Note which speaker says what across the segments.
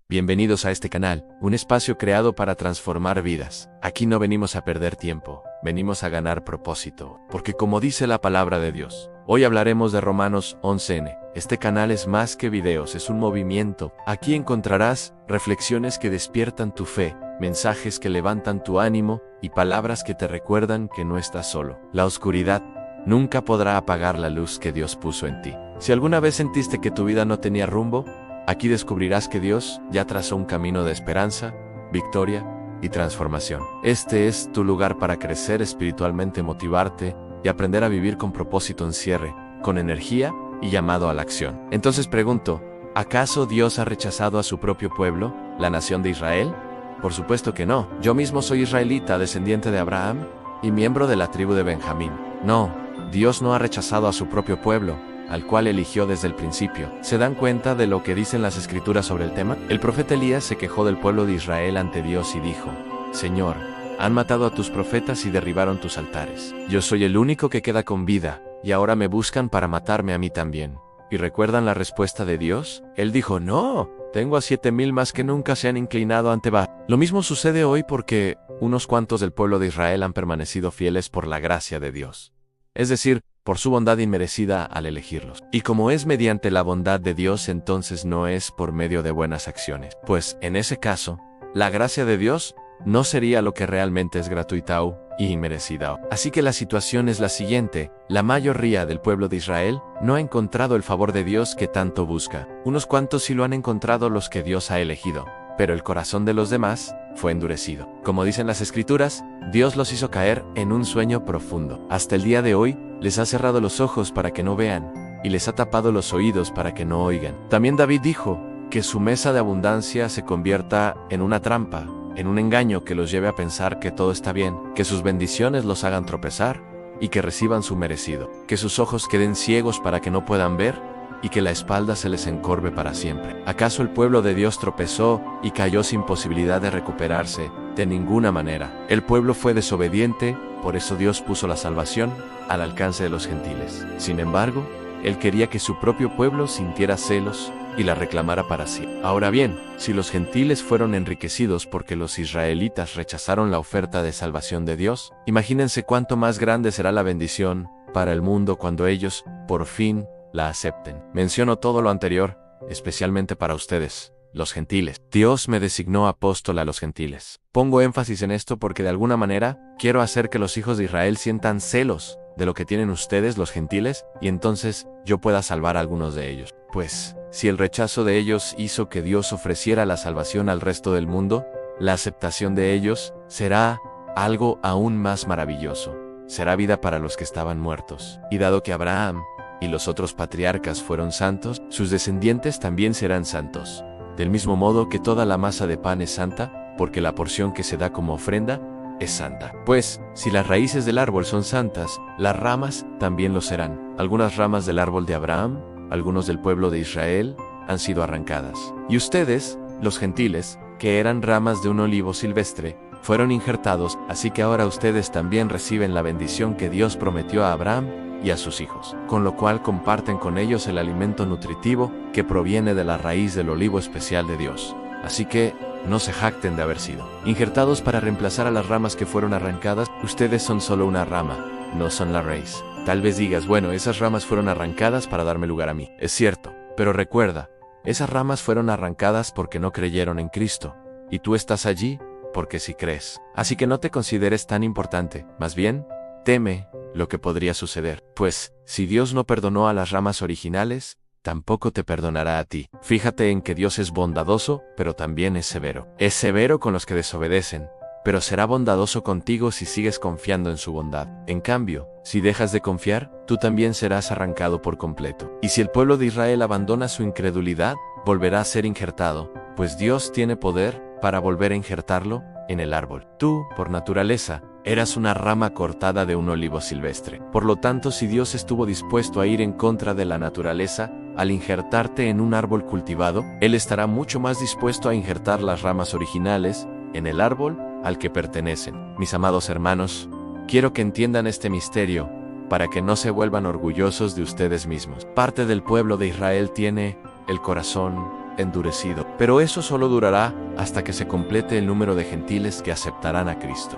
Speaker 1: Bienvenidos a este canal, un espacio creado para transformar vidas. Aquí no venimos a perder tiempo, venimos a ganar propósito, porque como dice la palabra de Dios, hoy hablaremos de Romanos 11:n. Este canal es más que videos, es un movimiento. Aquí encontrarás reflexiones que despiertan tu fe, mensajes que levantan tu ánimo y palabras que te recuerdan que no estás solo. La oscuridad nunca podrá apagar la luz que Dios puso en ti. Si alguna vez sentiste que tu vida no tenía rumbo, aquí descubrirás que Dios ya trazó un camino de esperanza, victoria y transformación. Este es tu lugar para crecer espiritualmente, motivarte y aprender a vivir con propósito en cierre, con energía y llamado a la acción. Entonces pregunto, ¿acaso Dios ha rechazado a su propio pueblo, la nación de Israel? Por supuesto que no. Yo mismo soy israelita, descendiente de Abraham y miembro de la tribu de Benjamín. No, Dios no ha rechazado a su propio pueblo, al cual eligió desde el principio. ¿Se dan cuenta de lo que dicen las escrituras sobre el tema? El profeta Elías se quejó del pueblo de Israel ante Dios y dijo: Señor, han matado a tus profetas y derribaron tus altares. Yo soy el único que queda con vida, y ahora me buscan para matarme a mí también. ¿Y recuerdan la respuesta de Dios? Él dijo: no, tengo a 7,000 más que nunca se han inclinado ante Baal. Lo mismo sucede hoy porque unos cuantos del pueblo de Israel han permanecido fieles por la gracia de Dios. Es decir, por su bondad inmerecida al elegirlos. Y como es mediante la bondad de Dios, entonces no es por medio de buenas acciones. Pues, en ese caso, la gracia de Dios no sería lo que realmente es gratuita y inmerecida. Así que la situación es la siguiente: la mayoría del pueblo de Israel no ha encontrado el favor de Dios que tanto busca. Unos cuantos sí lo han encontrado, los que Dios ha elegido, pero el corazón de los demás fue endurecido. Como dicen las escrituras, Dios los hizo caer en un sueño profundo. Hasta el día de hoy, les ha cerrado los ojos para que no vean, y les ha tapado los oídos para que no oigan. También David dijo que su mesa de abundancia se convierta en una trampa, en un engaño que los lleve a pensar que todo está bien, que sus bendiciones los hagan tropezar, y que reciban su merecido, que sus ojos queden ciegos para que no puedan ver, y que la espalda se les encorve para siempre. ¿Acaso el pueblo de Dios tropezó y cayó sin posibilidad de recuperarse? De ninguna manera. El pueblo fue desobediente, por eso Dios puso la salvación al alcance de los gentiles. Sin embargo, Él quería que su propio pueblo sintiera celos y la reclamara para sí. Ahora bien, si los gentiles fueron enriquecidos porque los israelitas rechazaron la oferta de salvación de Dios, imagínense cuánto más grande será la bendición para el mundo cuando ellos, por fin, la acepten. Menciono todo lo anterior, especialmente para ustedes, los gentiles. Dios me designó apóstol a los gentiles. Pongo énfasis en esto porque de alguna manera quiero hacer que los hijos de Israel sientan celos de lo que tienen ustedes, los gentiles, y entonces yo pueda salvar a algunos de ellos. Pues, si el rechazo de ellos hizo que Dios ofreciera la salvación al resto del mundo, la aceptación de ellos será algo aún más maravilloso. Será vida para los que estaban muertos. Y dado que Abraham y los otros patriarcas fueron santos, sus descendientes también serán santos. Del mismo modo que toda la masa de pan es santa, porque la porción que se da como ofrenda es santa. Pues, si las raíces del árbol son santas, las ramas también lo serán. Algunas ramas del árbol de Abraham, algunos del pueblo de Israel, han sido arrancadas. Y ustedes, los gentiles, que eran ramas de un olivo silvestre, fueron injertados, así que ahora ustedes también reciben la bendición que Dios prometió a Abraham y a sus hijos, con lo cual comparten con ellos el alimento nutritivo que proviene de la raíz del olivo especial de Dios. Así que no se jacten de haber sido injertados para reemplazar a las ramas que fueron arrancadas. Ustedes son solo una rama, no son la raíz. Tal vez digas: bueno, esas ramas fueron arrancadas para darme lugar a mí. Es cierto, pero recuerda, esas ramas fueron arrancadas porque no creyeron en Cristo, y tú estás allí porque sí crees. Así que no te consideres tan importante, más bien, teme lo que podría suceder. Pues, si Dios no perdonó a las ramas originales, tampoco te perdonará a ti. Fíjate en que Dios es bondadoso, pero también es severo. Es severo con los que desobedecen, pero será bondadoso contigo si sigues confiando en su bondad. En cambio, si dejas de confiar, tú también serás arrancado por completo. Y si el pueblo de Israel abandona su incredulidad, volverá a ser injertado, pues Dios tiene poder para volver a injertarlo en el árbol. Tú, por naturaleza, eras una rama cortada de un olivo silvestre. Por lo tanto, si Dios estuvo dispuesto a ir en contra de la naturaleza al injertarte en un árbol cultivado, Él estará mucho más dispuesto a injertar las ramas originales en el árbol al que pertenecen. Mis amados hermanos, quiero que entiendan este misterio para que no se vuelvan orgullosos de ustedes mismos. Parte del pueblo de Israel tiene el corazón endurecido. Pero eso solo durará hasta que se complete el número de gentiles que aceptarán a Cristo.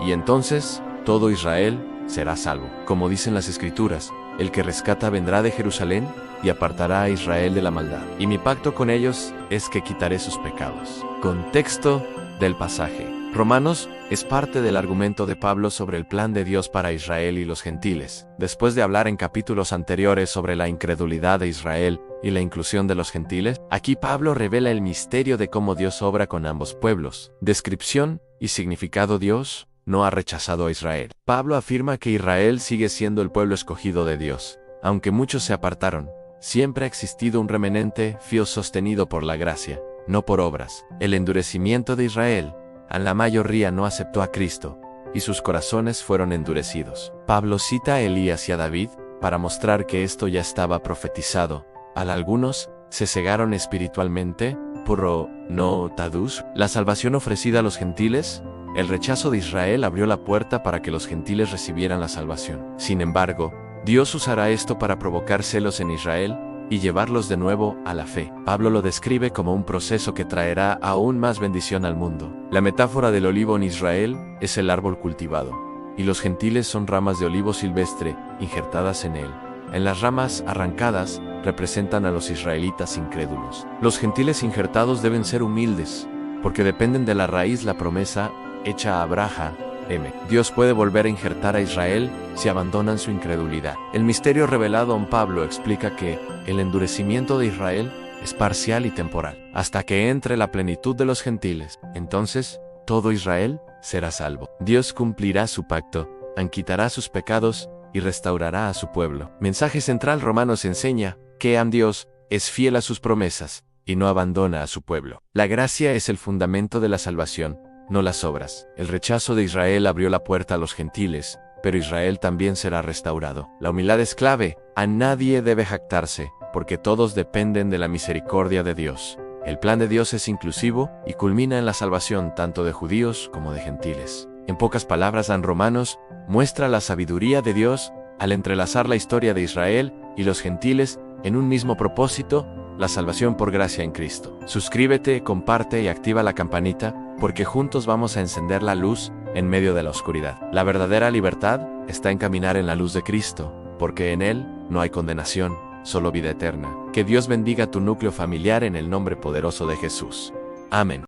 Speaker 1: Y entonces, todo Israel será salvo. Como dicen las Escrituras, el que rescata vendrá de Jerusalén y apartará a Israel de la maldad. Y mi pacto con ellos es que quitaré sus pecados. Contexto del pasaje. Romanos es parte del argumento de Pablo sobre el plan de Dios para Israel y los gentiles. Después de hablar en capítulos anteriores sobre la incredulidad de Israel y la inclusión de los gentiles, aquí Pablo revela el misterio de cómo Dios obra con ambos pueblos. Descripción y significado: Dios no ha rechazado a Israel. Pablo afirma que Israel sigue siendo el pueblo escogido de Dios. Aunque muchos se apartaron, siempre ha existido un remanente fiel sostenido por la gracia, no por obras. El endurecimiento de Israel, a la mayoría no aceptó a Cristo, y sus corazones fueron endurecidos. Pablo cita a Elías y a David para mostrar que esto ya estaba profetizado. Algunos se cegaron espiritualmente, por no tadus, la salvación ofrecida a los gentiles. El rechazo de Israel abrió la puerta para que los gentiles recibieran la salvación. Sin embargo, Dios usará esto para provocar celos en Israel y llevarlos de nuevo a la fe. Pablo lo describe como un proceso que traerá aún más bendición al mundo. La metáfora del olivo en Israel es el árbol cultivado, y los gentiles son ramas de olivo silvestre injertadas en él. En las ramas arrancadas representan a los israelitas incrédulos. Los gentiles injertados deben ser humildes, porque dependen de la raíz, la promesa hecha a Abraham. Dios puede volver a injertar a Israel si abandonan su incredulidad. El misterio revelado en Pablo explica que el endurecimiento de Israel es parcial y temporal, hasta que entre la plenitud de los gentiles. Entonces, todo Israel será salvo. Dios cumplirá su pacto, quitará sus pecados y restaurará a su pueblo. Mensaje central: Romanos enseña que Dios es fiel a sus promesas y no abandona a su pueblo. La gracia es el fundamento de la salvación, no las obras. El rechazo de Israel abrió la puerta a los gentiles, pero Israel también será restaurado. La humildad es clave. A nadie debe jactarse, porque todos dependen de la misericordia de Dios. El plan de Dios es inclusivo y culmina en la salvación tanto de judíos como de gentiles. En pocas palabras, Romanos muestra la sabiduría de Dios al entrelazar la historia de Israel y los gentiles en un mismo propósito: la salvación por gracia en Cristo. Suscríbete, comparte y activa la campanita, porque juntos vamos a encender la luz en medio de la oscuridad. La verdadera libertad está en caminar en la luz de Cristo, porque en Él no hay condenación, solo vida eterna. Que Dios bendiga tu núcleo familiar en el nombre poderoso de Jesús. Amén.